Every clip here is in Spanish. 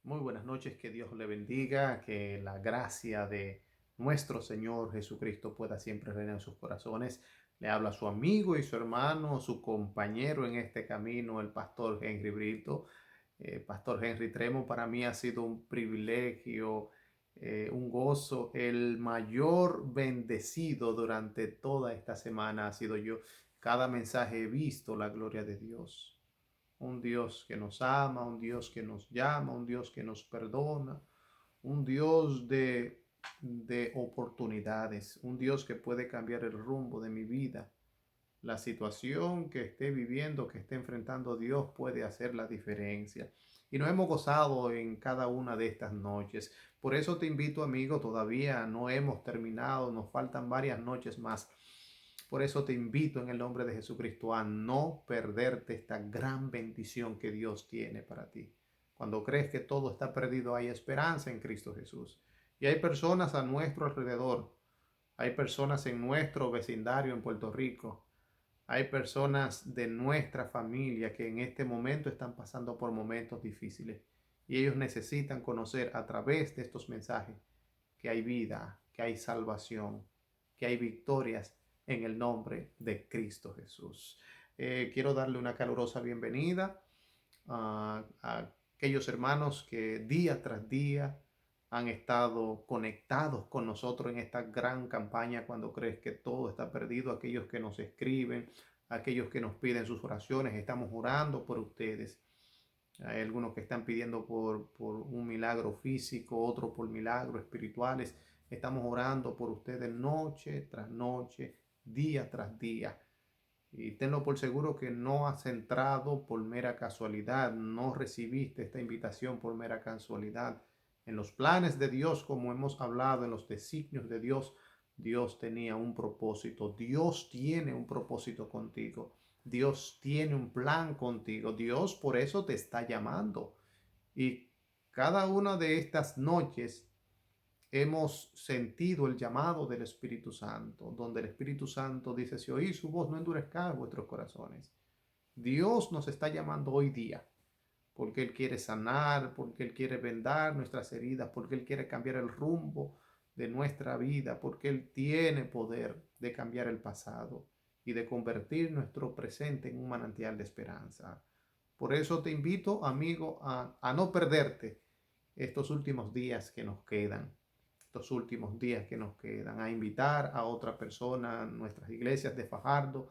Muy buenas noches, que Dios le bendiga, que la gracia de nuestro Señor Jesucristo pueda siempre reinar en sus corazones. Le habla su amigo y su hermano, su compañero en este camino, el pastor Henry Brito. Pastor Henry Tremo, para mí ha sido un privilegio, un gozo. El mayor bendecido durante toda esta semana ha sido yo. Cada mensaje he visto la gloria de Dios. Un Dios que nos ama, un Dios que nos llama, un Dios que nos perdona, un Dios de oportunidades, un Dios que puede cambiar el rumbo de mi vida. La situación que esté viviendo, que esté enfrentando Dios puede hacer la diferencia. Y nos hemos gozado en cada una de estas noches. Por eso te invito, amigo, todavía no hemos terminado, nos faltan varias noches más. Por eso te invito en el nombre de Jesucristo a no perderte esta gran bendición que Dios tiene para ti. Cuando crees que todo está perdido, hay esperanza en Cristo Jesús. Y hay personas a nuestro alrededor, hay personas en nuestro vecindario en Puerto Rico, hay personas de nuestra familia que en este momento están pasando por momentos difíciles y ellos necesitan conocer a través de estos mensajes que hay vida, que hay salvación, que hay victorias en el nombre de Cristo Jesús. Quiero darle una calurosa bienvenida a aquellos hermanos que día tras día han estado conectados con nosotros en esta gran campaña cuando crees que todo está perdido, aquellos que nos escriben, aquellos que nos piden sus oraciones, estamos orando por ustedes. Hay algunos que están pidiendo por un milagro físico, otros por milagros espirituales. Estamos orando por ustedes noche tras noche, día tras día. Y tenlo por seguro que no has entrado por mera casualidad, no recibiste esta invitación por mera casualidad. En los planes de Dios, como hemos hablado, en los designios de Dios, Dios tenía un propósito. Dios tiene un propósito contigo. Dios tiene un plan contigo. Dios por eso te está llamando. Y cada una de estas noches hemos sentido el llamado del Espíritu Santo, donde el Espíritu Santo dice, si oís su voz, no endurezcáis vuestros corazones. Dios nos está llamando hoy día, porque Él quiere sanar, porque Él quiere vendar nuestras heridas, porque Él quiere cambiar el rumbo de nuestra vida, porque Él tiene poder de cambiar el pasado y de convertir nuestro presente en un manantial de esperanza. Por eso te invito, amigo, a no perderte estos últimos días que nos quedan, estos últimos días que nos quedan, a invitar a otra persona a nuestras iglesias de Fajardo,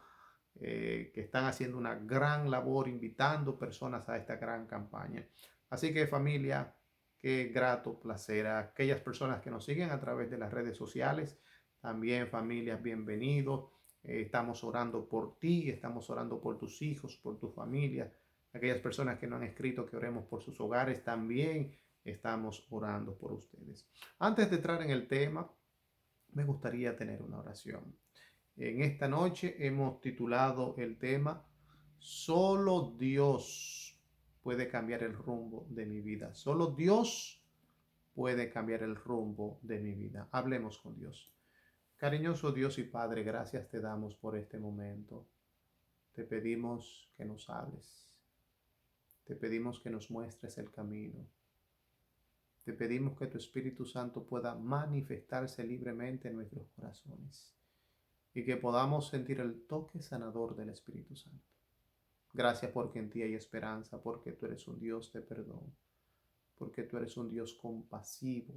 que están haciendo una gran labor invitando personas a esta gran campaña. Así que familia, qué grato placer a aquellas personas que nos siguen a través de las redes sociales. También familias, bienvenidos. Estamos orando por ti, estamos orando por tus hijos, por tu familia. Aquellas personas que no han escrito que oremos por sus hogares, también estamos orando por ustedes. Antes de entrar en el tema, me gustaría tener una oración. En esta noche hemos titulado el tema Solo Dios puede cambiar el rumbo de mi vida. Solo Dios puede cambiar el rumbo de mi vida. Hablemos con Dios. Cariñoso Dios y Padre, gracias te damos por este momento. Te pedimos que nos hables. Te pedimos que nos muestres el camino. Te pedimos que tu Espíritu Santo pueda manifestarse libremente en nuestros corazones y que podamos sentir el toque sanador del Espíritu Santo. Gracias porque en ti hay esperanza, porque tú eres un Dios de perdón, porque tú eres un Dios compasivo,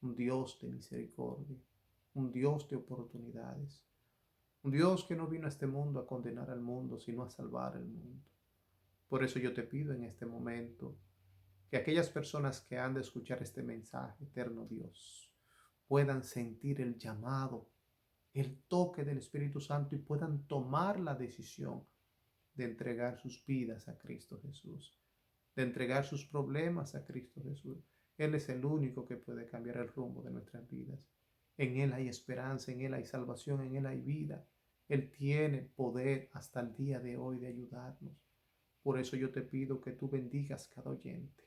un Dios de misericordia, un Dios de oportunidades, un Dios que no vino a este mundo a condenar al mundo, sino a salvar al mundo. Por eso yo te pido en este momento que aquellas personas que han de escuchar este mensaje, eterno Dios, puedan sentir el llamado, el toque del Espíritu Santo y puedan tomar la decisión de entregar sus vidas a Cristo Jesús, de entregar sus problemas a Cristo Jesús. Él es el único que puede cambiar el rumbo de nuestras vidas. En Él hay esperanza, en Él hay salvación, en Él hay vida. Él tiene poder hasta el día de hoy de ayudarnos. Por eso yo te pido que tú bendigas cada oyente,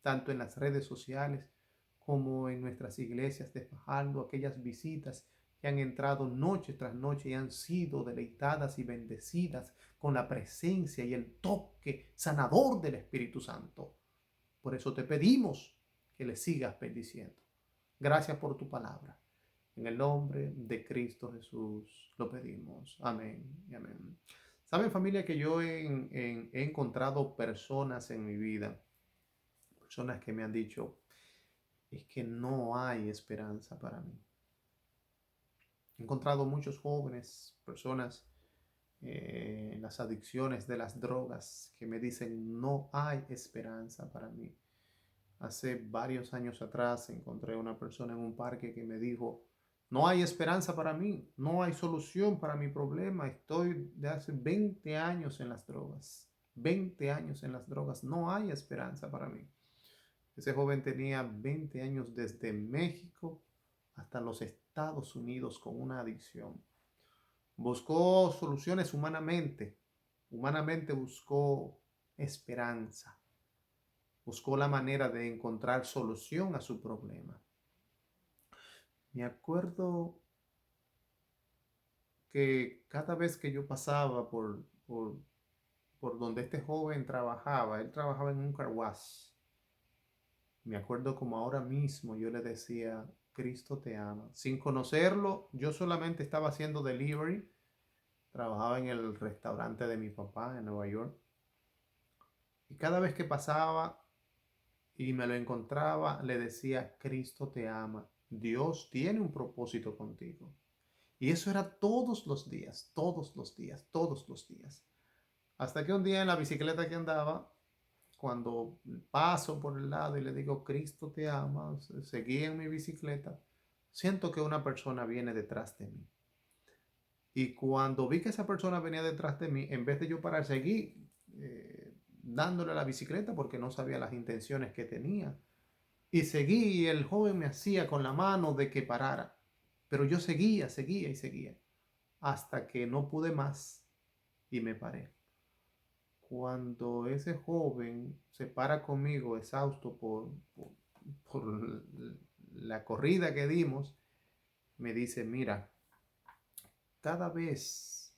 tanto en las redes sociales como en nuestras iglesias de Fajardo, aquellas visitas que han entrado noche tras noche y han sido deleitadas y bendecidas con la presencia y el toque sanador del Espíritu Santo. Por eso te pedimos que le sigas bendiciendo. Gracias por tu palabra. En el nombre de Cristo Jesús lo pedimos. Amén y amén. Saben, familia, que yo he encontrado personas en mi vida, personas que me han dicho, es que no hay esperanza para mí. He encontrado muchos jóvenes, personas en las adicciones de las drogas que me dicen, no hay esperanza para mí. Hace varios años atrás encontré una persona en un parque que me dijo, no hay esperanza para mí, no hay solución para mi problema, estoy de hace 20 años en las drogas, 20 años en las drogas, no hay esperanza para mí. Ese joven tenía 20 años desde México hasta los Estados Unidos con una adicción. Buscó soluciones humanamente, humanamente buscó esperanza, buscó la manera de encontrar solución a su problema. Me acuerdo que cada vez que yo pasaba por donde este joven trabajaba, él trabajaba en un car wash. Me acuerdo como ahora mismo yo le decía, Cristo te ama. Sin conocerlo, yo solamente estaba haciendo delivery. Trabajaba en el restaurante de mi papá en Nueva York. Y cada vez que pasaba y me lo encontraba, le decía, Cristo te ama. Dios tiene un propósito contigo. Y eso era todos los días, todos los días, todos los días. Hasta que un día en la bicicleta que andaba, cuando paso por el lado y le digo, Cristo te ama, seguí en mi bicicleta, siento que una persona viene detrás de mí. Y cuando vi que esa persona venía detrás de mí, en vez de yo parar, seguí dándole a la bicicleta porque no sabía las intenciones que tenía. Y seguí y el joven me hacía con la mano de que parara. Pero yo seguía, seguía y seguía. Hasta que no pude más y me paré. Cuando ese joven se para conmigo exhausto por la corrida que dimos, me dice, mira, cada vez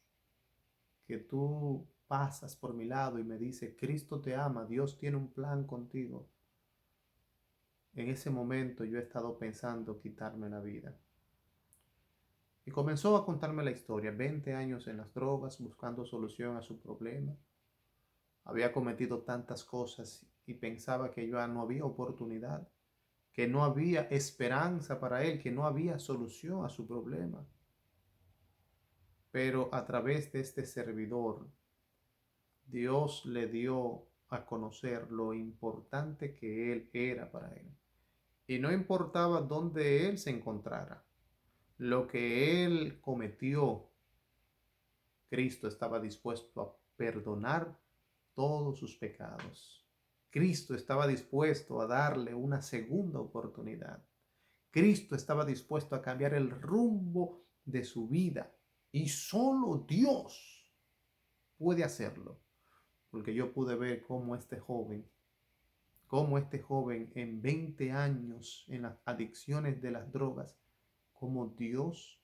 que tú pasas por mi lado y me dice, Cristo te ama, Dios tiene un plan contigo, en ese momento yo he estado pensando quitarme la vida. Y comenzó a contarme la historia, 20 años en las drogas, buscando solución a su problema. Había cometido tantas cosas y pensaba que ya no había oportunidad, que no había esperanza para él, que no había solución a su problema. Pero a través de este servidor, Dios le dio a conocer lo importante que él era para él. Y no importaba dónde él se encontrara, lo que él cometió, Cristo estaba dispuesto a perdonar todos sus pecados. Cristo estaba dispuesto a darle una segunda oportunidad. Cristo estaba dispuesto a cambiar el rumbo de su vida. Y solo Dios puede hacerlo. Porque yo pude ver cómo este joven en 20 años en las adicciones de las drogas, cómo Dios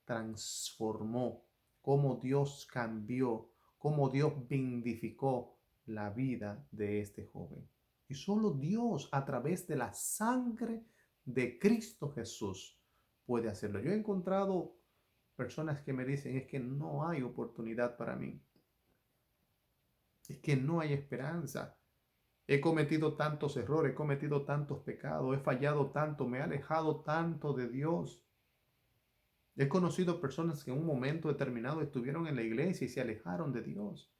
transformó, cómo Dios cambió, cómo Dios vivificó la vida de este joven. Y solo Dios a través de la sangre de Cristo Jesús puede hacerlo. Yo he encontrado personas que me dicen, es que no hay oportunidad para mí. Es que no hay esperanza. He cometido tantos errores, he cometido tantos pecados, he fallado tanto, me he alejado tanto de Dios. He conocido personas que en un momento determinado estuvieron en la iglesia y se alejaron de Dios.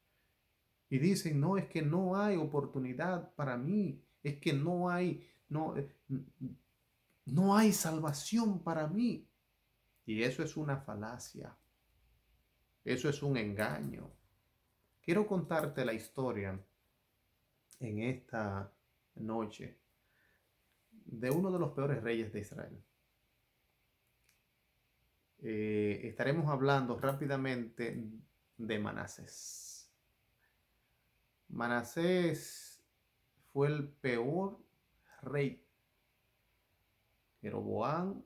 Y dicen, no, es que no hay oportunidad para mí. Es que no hay salvación para mí. Y eso es una falacia. Eso es un engaño. Quiero contarte la historia en esta noche de uno de los peores reyes de Israel. Estaremos hablando rápidamente de Manasés. Manasés fue el peor rey. Jeroboam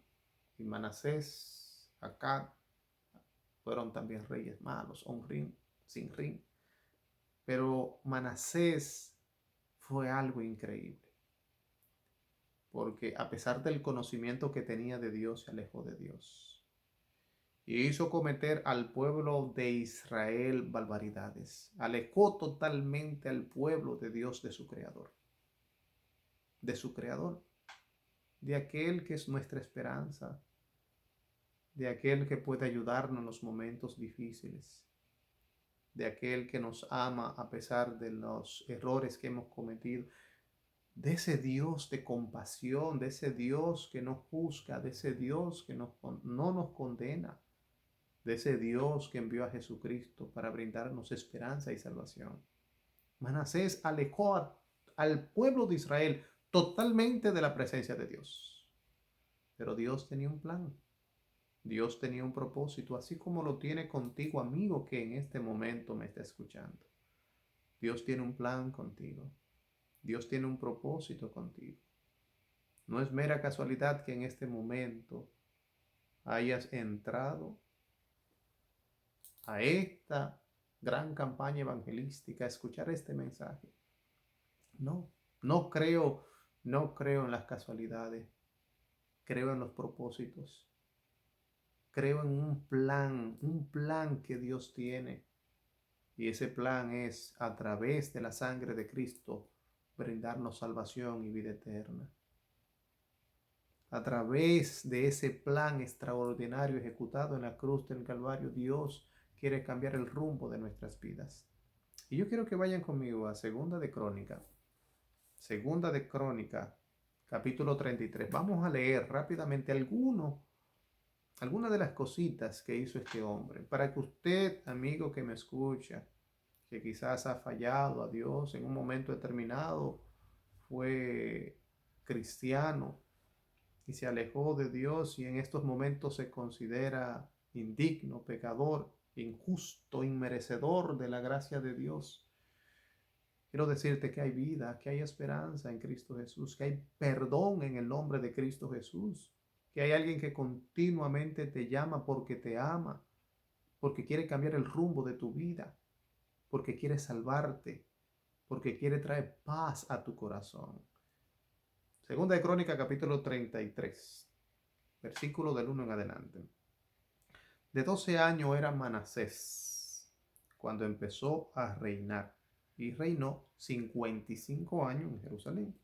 y Manasés, Acab, fueron también reyes malos, Omrim, Sinrim. Pero Manasés fue algo increíble. porque a pesar del conocimiento que tenía de Dios, se alejó de Dios. Y hizo cometer al pueblo de Israel barbaridades. Alejó totalmente al pueblo de Dios de su Creador. De su Creador. De aquel que es nuestra esperanza. De aquel que puede ayudarnos en los momentos difíciles. De aquel que nos ama a pesar de los errores que hemos cometido. De ese Dios de compasión, de ese Dios que no juzga, de ese Dios que no nos condena, de ese Dios que envió a Jesucristo para brindarnos esperanza y salvación. Manasés alejó al pueblo de Israel totalmente de la presencia de Dios. Pero Dios tenía un plan. Dios tenía un propósito, así como lo tiene contigo, amigo, que en este momento me está escuchando. Dios tiene un plan contigo. Dios tiene un propósito contigo. No es mera casualidad que en este momento hayas entrado a esta gran campaña evangelística, a escuchar este mensaje. No, no creo en las casualidades. Creo en los propósitos. Creo en un plan que Dios tiene. Y ese plan es, a través de la sangre de Cristo, brindarnos salvación y vida eterna. A través de ese plan extraordinario ejecutado en la cruz del Calvario, Dios quiere cambiar el rumbo de nuestras vidas. Y yo quiero que vayan conmigo a Segunda de Crónica, capítulo 33. Vamos a leer rápidamente algunas de las cositas que hizo este hombre, para que usted, amigo que me escucha, que quizás ha fallado a Dios en un momento determinado, fue cristiano y se alejó de Dios y en estos momentos se considera indigno, pecador, injusto, inmerecedor de la gracia de Dios. Quiero decirte que hay vida, que hay esperanza en Cristo Jesús, que hay perdón en el nombre de Cristo Jesús, que hay alguien que continuamente te llama porque te ama, porque quiere cambiar el rumbo de tu vida, porque quiere salvarte, porque quiere traer paz a tu corazón. Segunda de Crónica, capítulo 33, versículo del 1 en adelante. De 12 años era Manasés cuando empezó a reinar y reinó 55 años en Jerusalén.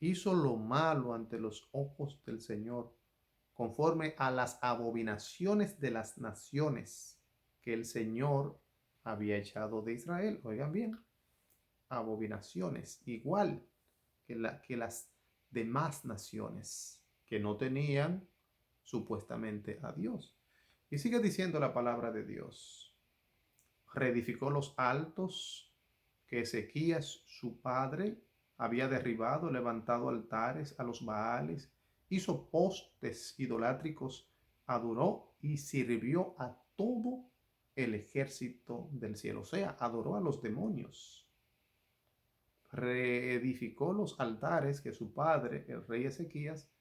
Hizo lo malo ante los ojos del Señor, conforme a las abominaciones de las naciones que el Señor había echado de Israel. Oigan bien, abominaciones, igual que las demás naciones que no tenían supuestamente a Dios. Y sigue diciendo la palabra de Dios. Reedificó los altos que Ezequías, su padre, había derribado, levantado altares a los Baales, hizo postes idolátricos, adoró y sirvió a todo el ejército del cielo, o sea, adoró a los demonios. Reedificó los altares que su padre, el rey Ezequías,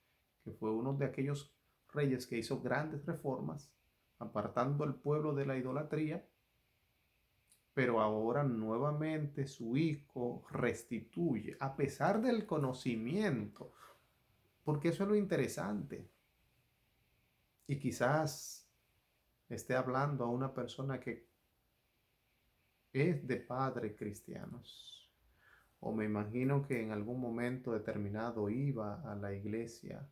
que fue uno de aquellos reyes que hizo grandes reformas, apartando al pueblo de la idolatría, pero ahora nuevamente su hijo restituye, a pesar del conocimiento, porque eso es lo interesante. Y quizás esté hablando a una persona que es de padres cristianos, o me imagino que en algún momento determinado iba a la iglesia.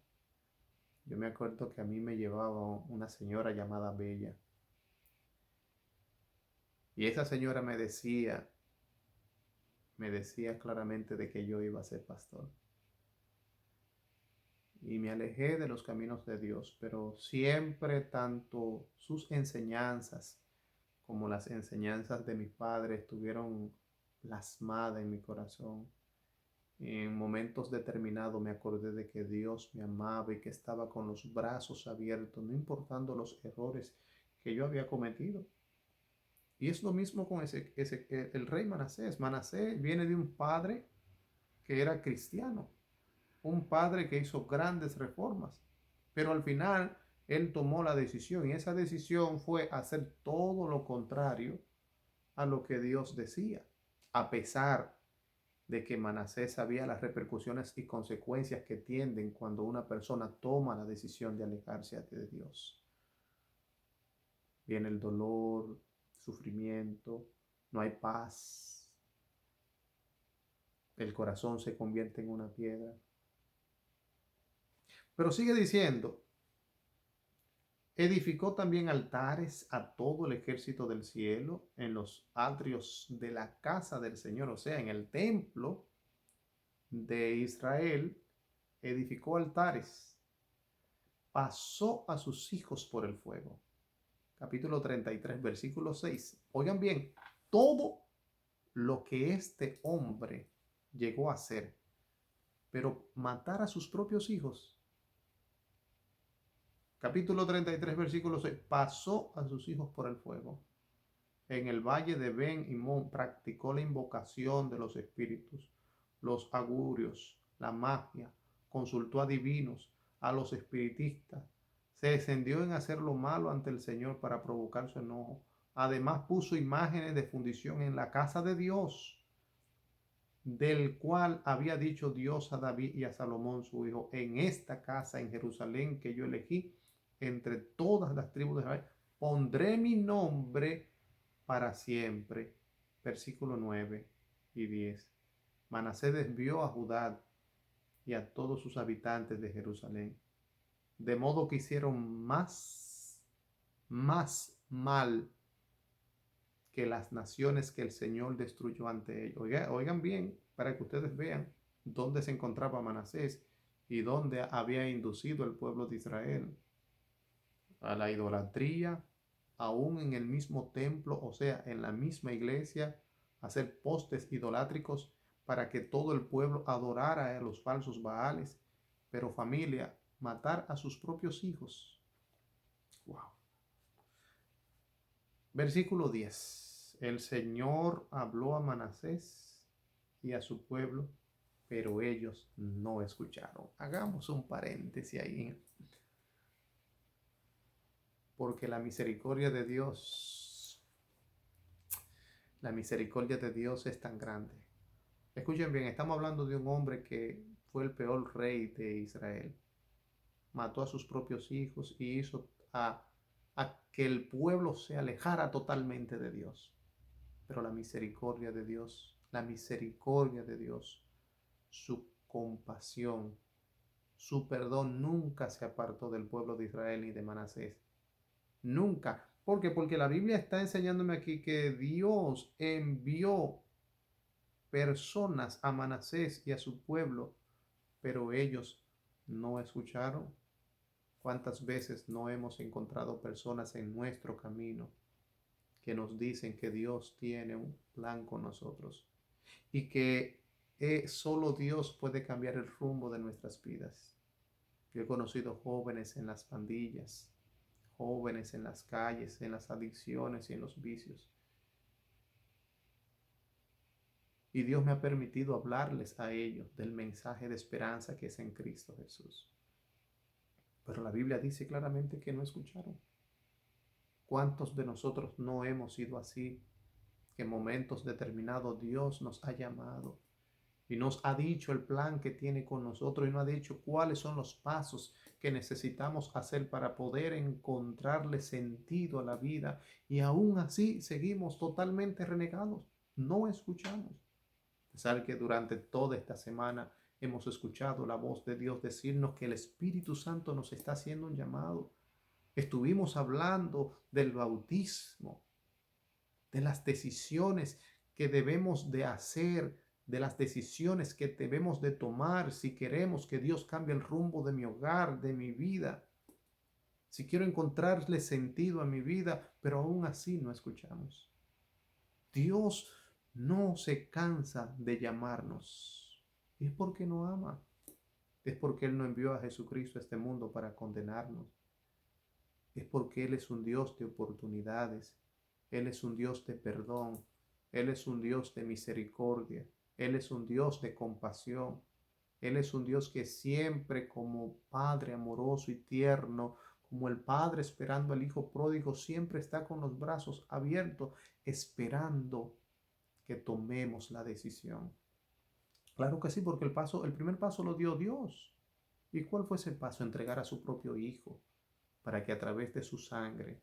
Yo me acuerdo que a mí me llevaba una señora llamada Bella. Y esa señora me decía claramente de que yo iba a ser pastor. Y me alejé de los caminos de Dios, pero siempre tanto sus enseñanzas como las enseñanzas de mis padres estuvieron plasmadas en mi corazón. Y en momentos determinados me acordé de que Dios me amaba y que estaba con los brazos abiertos, no importando los errores que yo había cometido. Y es lo mismo con el rey Manasés. Manasés viene de un padre que era cristiano, un padre que hizo grandes reformas, pero al final él tomó la decisión y esa decisión fue hacer todo lo contrario a lo que Dios decía, a pesar de que Manasés sabía las repercusiones y consecuencias que tienden cuando una persona toma la decisión de alejarse de Dios. Viene el dolor, sufrimiento, no hay paz, el corazón se convierte en una piedra. Pero sigue diciendo, edificó también altares a todo el ejército del cielo en los atrios de la casa del Señor, o sea, en el templo de Israel, edificó altares, pasó a sus hijos por el fuego. Capítulo 33, versículo 6. Oigan bien, todo lo que este hombre llegó a hacer, pero matar a sus propios hijos. Capítulo 33, versículo 6. Pasó a sus hijos por el fuego. En el valle de Ben Himón practicó la invocación de los espíritus, los augurios, la magia, consultó a divinos, a los espiritistas, se descendió en hacer lo malo ante el Señor para provocar su enojo. Además puso imágenes de fundición en la casa de Dios, del cual había dicho Dios a David y a Salomón su hijo, en esta casa en Jerusalén que yo elegí entre todas las tribus de Israel, pondré mi nombre para siempre. Versículo 9 y 10. Manasés desvió a Judá y a todos sus habitantes de Jerusalén, de modo que hicieron más mal que las naciones que el Señor destruyó ante ellos. Oigan bien, para que ustedes vean dónde se encontraba Manasés y dónde había inducido el pueblo de Israel a la idolatría, aún en el mismo templo, o sea, en la misma iglesia, hacer postes idolátricos para que todo el pueblo adorara a los falsos baales. Pero familia, matar a sus propios hijos. Wow. Versículo 10. El Señor habló a Manasés y a su pueblo, pero ellos no escucharon. Hagamos un paréntesis ahí. Porque la misericordia de Dios es tan grande. Escuchen bien, estamos hablando de un hombre que fue el peor rey de Israel. Mató a sus propios hijos y hizo a que el pueblo se alejara totalmente de Dios. Pero la misericordia de Dios, su compasión, su perdón nunca se apartó del pueblo de Israel ni de Manasés. Nunca. ¿Por qué? Porque la Biblia está enseñándome aquí que Dios envió personas a Manasés y a su pueblo, pero ellos no escucharon. ¿Cuántas veces no hemos encontrado personas en nuestro camino que nos dicen que Dios tiene un plan con nosotros y que solo Dios puede cambiar el rumbo de nuestras vidas? Yo he conocido jóvenes en las pandillas, jóvenes en las calles, en las adicciones y en los vicios. Y Dios me ha permitido hablarles a ellos del mensaje de esperanza que es en Cristo Jesús. Pero la Biblia dice claramente que no escucharon. ¿Cuántos de nosotros no hemos sido así? Que en momentos determinados Dios nos ha llamado y nos ha dicho el plan que tiene con nosotros y nos ha dicho cuáles son los pasos que necesitamos hacer para poder encontrarle sentido a la vida, y aún así seguimos totalmente renegados. No escuchamos. A pesar que durante toda esta semana hemos escuchado la voz de Dios decirnos que el Espíritu Santo nos está haciendo un llamado. Estuvimos hablando del bautismo, de las decisiones que debemos de hacer, de las decisiones que debemos de tomar si queremos que Dios cambie el rumbo de mi hogar, de mi vida. Si quiero encontrarle sentido a mi vida, pero aún así no escuchamos. Dios no se cansa de llamarnos. Y es porque no ama. Es porque Él no envió a Jesucristo a este mundo para condenarnos. Es porque Él es un Dios de oportunidades. Él es un Dios de perdón. Él es un Dios de misericordia. Él es un Dios de compasión. Él es un Dios que siempre, como Padre amoroso y tierno, como el Padre esperando al Hijo pródigo, siempre está con los brazos abiertos, esperando que tomemos la decisión. Claro que sí, porque el primer paso lo dio Dios. ¿Y cuál fue ese paso? Entregar a su propio Hijo para que a través de su sangre,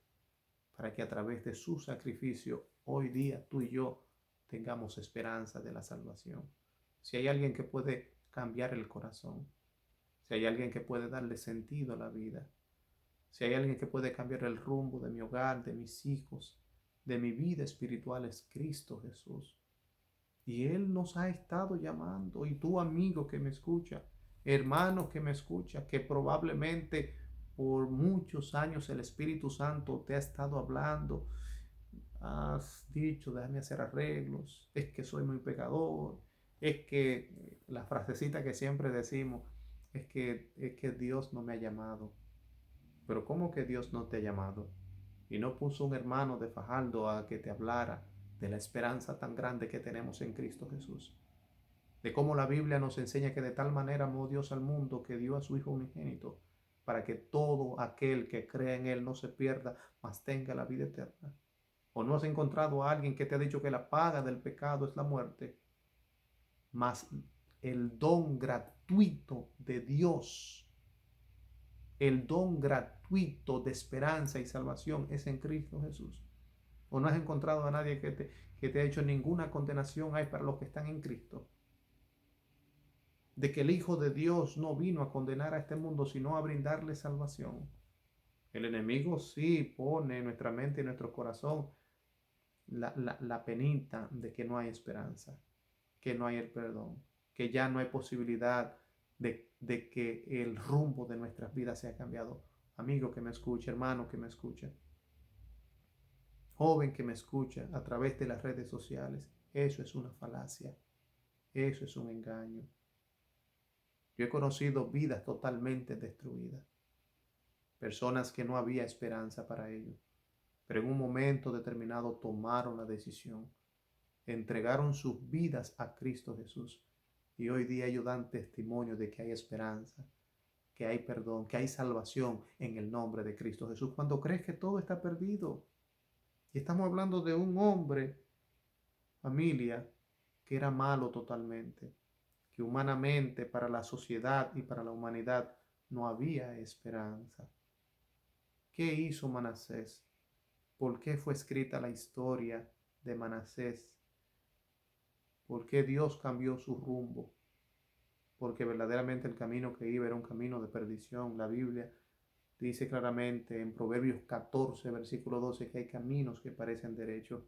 para que a través de su sacrificio, hoy día tú y yo tengamos esperanza de la salvación. Si hay alguien que puede cambiar el corazón, si hay alguien que puede darle sentido a la vida, si hay alguien que puede cambiar el rumbo de mi hogar, de mis hijos, de mi vida espiritual, es Cristo Jesús. Y Él nos ha estado llamando. Y tú, amigo que me escucha, hermano que me escucha, que probablemente por muchos años el Espíritu Santo te ha estado hablando, has dicho, déjame hacer arreglos, es que soy muy pecador, es que la frasecita que siempre decimos, es que Dios no me ha llamado. Pero ¿cómo que Dios no te ha llamado? Y no puso un hermano de Fajardo a que te hablara de la esperanza tan grande que tenemos en Cristo Jesús. De cómo la Biblia nos enseña que de tal manera amó Dios al mundo que dio a su Hijo unigénito para que todo aquel que cree en Él no se pierda, mas tenga la vida eterna. ¿O no has encontrado a alguien que te ha dicho que la paga del pecado es la muerte, mas el don gratuito de Dios, el don gratuito de esperanza y salvación es en Cristo Jesús? ¿O no has encontrado a nadie que te ha hecho ninguna condenación hay para los que están en Cristo? De que el Hijo de Dios no vino a condenar a este mundo, sino a brindarle salvación. El enemigo sí pone en nuestra mente y en nuestro corazón la penita de que no hay esperanza, que no hay el perdón, que ya no hay posibilidad de que el rumbo de nuestras vidas sea cambiado. Amigo que me escucha, hermano que me escucha, joven que me escucha a través de las redes sociales, eso es una falacia, eso es un engaño. Yo he conocido vidas totalmente destruidas, personas que no había esperanza para ellos, pero en un momento determinado tomaron la decisión, entregaron sus vidas a Cristo Jesús y hoy día ellos dan testimonio de que hay esperanza, que hay perdón, que hay salvación en el nombre de Cristo Jesús. Cuando crees que todo está perdido, y estamos hablando de un hombre, familia, que era malo totalmente, que humanamente para la sociedad y para la humanidad no había esperanza. ¿Qué hizo Manasés? ¿Por qué fue escrita la historia de Manasés? ¿Por qué Dios cambió su rumbo? Porque verdaderamente el camino que iba era un camino de perdición. La Biblia dice claramente en Proverbios 14, versículo 12, que hay caminos que parecen derechos,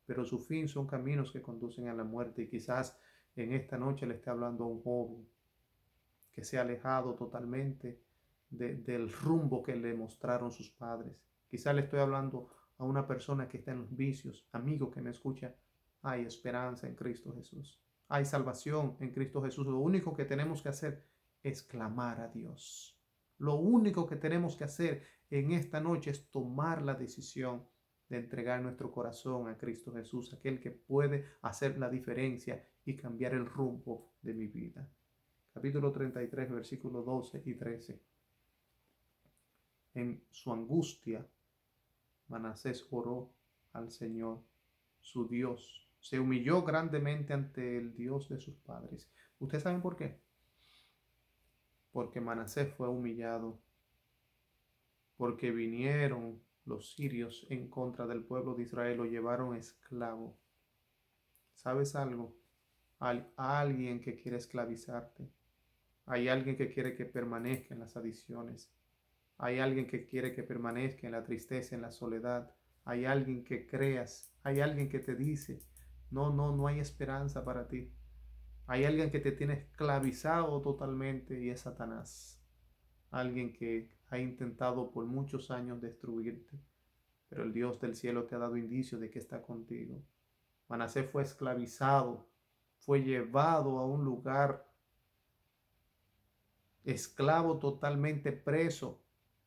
pero su fin son caminos que conducen a la muerte. Y quizás en esta noche le esté hablando a un joven que se ha alejado totalmente del rumbo que le mostraron sus padres. Quizás le estoy hablando a una persona que está en los vicios. Amigo que me escucha, hay esperanza en Cristo Jesús. Hay salvación en Cristo Jesús. Lo único que tenemos que hacer es clamar a Dios. Lo único que tenemos que hacer en esta noche es tomar la decisión de entregar nuestro corazón a Cristo Jesús, aquel que puede hacer la diferencia y cambiar el rumbo de mi vida. Capítulo 33, versículos 12 y 13. En su angustia, Manasés oró al Señor, su Dios. Se humilló grandemente ante el Dios de sus padres. ¿Ustedes saben por qué? Porque Manasés fue humillado, porque vinieron los sirios en contra del pueblo de Israel, lo llevaron esclavo. ¿Sabes algo? Hay alguien que quiere esclavizarte. Hay alguien que quiere que permanezca en las adiciones. Hay alguien que quiere que permanezca en la tristeza, en la soledad. Hay alguien que creas. Hay alguien que te dice, no, no, no hay esperanza para ti. Hay alguien que te tiene esclavizado totalmente y es Satanás. Alguien que ha intentado por muchos años destruirte. Pero el Dios del cielo te ha dado indicio de que está contigo. Manasés fue esclavizado, fue llevado a un lugar esclavo, totalmente preso,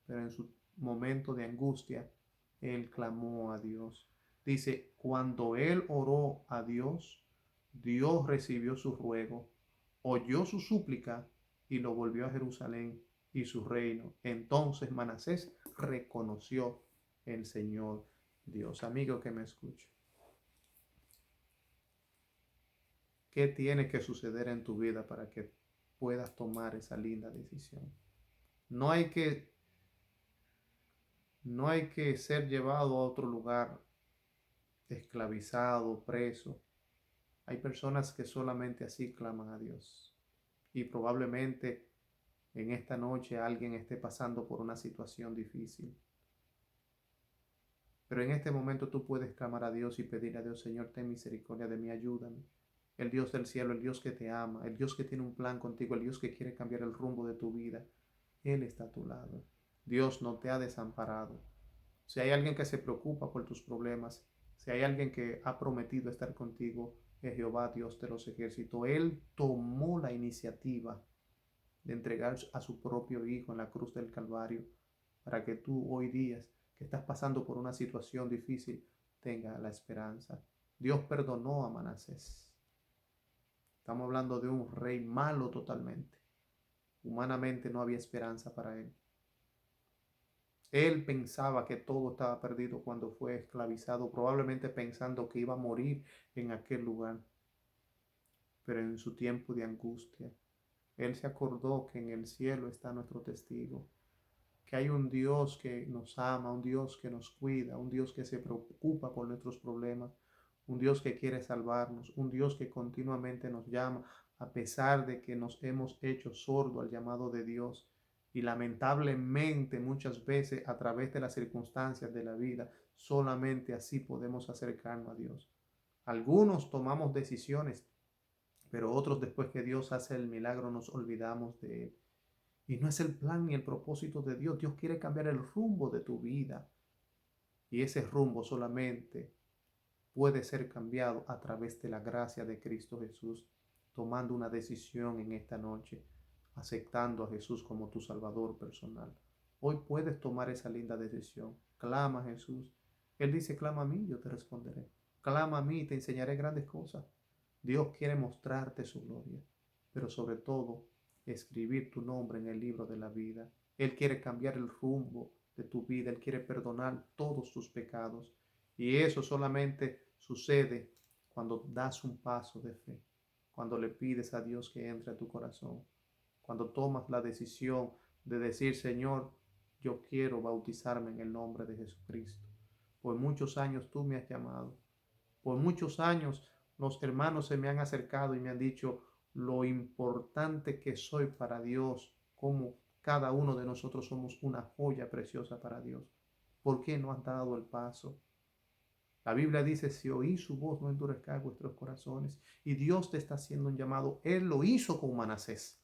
pero en su momento de angustia, él clamó a Dios. Dice, cuando él oró a Dios, Dios recibió su ruego, oyó su súplica y lo volvió a Jerusalén y su reino. Entonces Manasés reconoció el Señor Dios. Amigo que me escuche, ¿Qué tiene que suceder en tu vida para que puedas tomar esa linda decisión? No hay que, no hay que ser llevado a otro lugar, esclavizado, preso. Hay personas que solamente así claman a Dios. Y probablemente en esta noche alguien esté pasando por una situación difícil. Pero en este momento tú puedes clamar a Dios y pedir a Dios: Señor, ten misericordia de mí, ayúdame. El Dios del cielo, el Dios que te ama, el Dios que tiene un plan contigo, el Dios que quiere cambiar el rumbo de tu vida, Él está a tu lado. Dios no te ha desamparado. Si hay alguien que se preocupa por tus problemas, si hay alguien que ha prometido estar contigo, es Jehová, Dios de los ejércitos. Él tomó la iniciativa de entregar a su propio Hijo en la cruz del Calvario para que tú hoy día, que estás pasando por una situación difícil, tengas la esperanza. Dios perdonó a Manasés. Estamos hablando de un rey malo totalmente. Humanamente no había esperanza para él. Él pensaba que todo estaba perdido cuando fue esclavizado, probablemente pensando que iba a morir en aquel lugar. Pero en su tiempo de angustia, él se acordó que en el cielo está nuestro testigo, que hay un Dios que nos ama, un Dios que nos cuida, un Dios que se preocupa por nuestros problemas, un Dios que quiere salvarnos, un Dios que continuamente nos llama a pesar de que nos hemos hecho sordo al llamado de Dios. Y lamentablemente muchas veces a través de las circunstancias de la vida, solamente así podemos acercarnos a Dios. Algunos tomamos decisiones, pero otros después que Dios hace el milagro nos olvidamos de Él. Y no es el plan ni el propósito de Dios. Dios quiere cambiar el rumbo de tu vida. Y ese rumbo solamente puede ser cambiado a través de la gracia de Cristo Jesús, tomando una decisión en esta noche, aceptando a Jesús como tu Salvador personal. Hoy puedes tomar esa linda decisión. Clama a Jesús. Él dice: clama a mí, yo te responderé. Clama a mí y te enseñaré grandes cosas. Dios quiere mostrarte su gloria, pero sobre todo escribir tu nombre en el libro de la vida. Él quiere cambiar el rumbo de tu vida. Él quiere perdonar todos tus pecados. Y eso solamente sucede cuando das un paso de fe, cuando le pides a Dios que entre a tu corazón, cuando tomas la decisión de decir: Señor, yo quiero bautizarme en el nombre de Jesucristo. Por muchos años tú me has llamado. Por muchos años los hermanos se me han acercado y me han dicho lo importante que soy para Dios, como cada uno de nosotros somos una joya preciosa para Dios. ¿Por qué no has dado el paso? La Biblia dice: si oís su voz, no endurezcáis vuestros corazones. Y Dios te está haciendo un llamado. Él lo hizo con Manasés.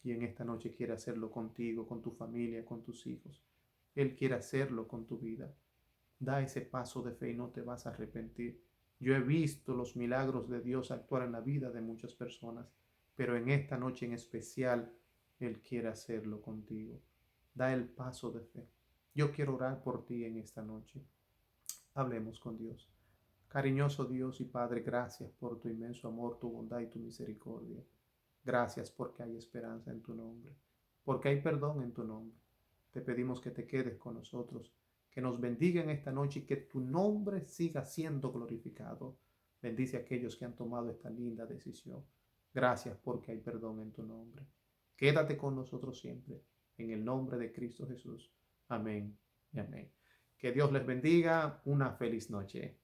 Y en esta noche quiere hacerlo contigo, con tu familia, con tus hijos. Él quiere hacerlo con tu vida. Da ese paso de fe y no te vas a arrepentir. Yo he visto los milagros de Dios actuar en la vida de muchas personas, pero en esta noche en especial, Él quiere hacerlo contigo. Da el paso de fe. Yo quiero orar por ti en esta noche. Hablemos con Dios. Cariñoso Dios y Padre, gracias por tu inmenso amor, tu bondad y tu misericordia. Gracias porque hay esperanza en tu nombre, porque hay perdón en tu nombre. Te pedimos que te quedes con nosotros, que nos bendiga en esta noche y que tu nombre siga siendo glorificado. Bendice a aquellos que han tomado esta linda decisión. Gracias porque hay perdón en tu nombre. Quédate con nosotros siempre, en el nombre de Cristo Jesús. Amén y amén. Que Dios les bendiga. Una feliz noche.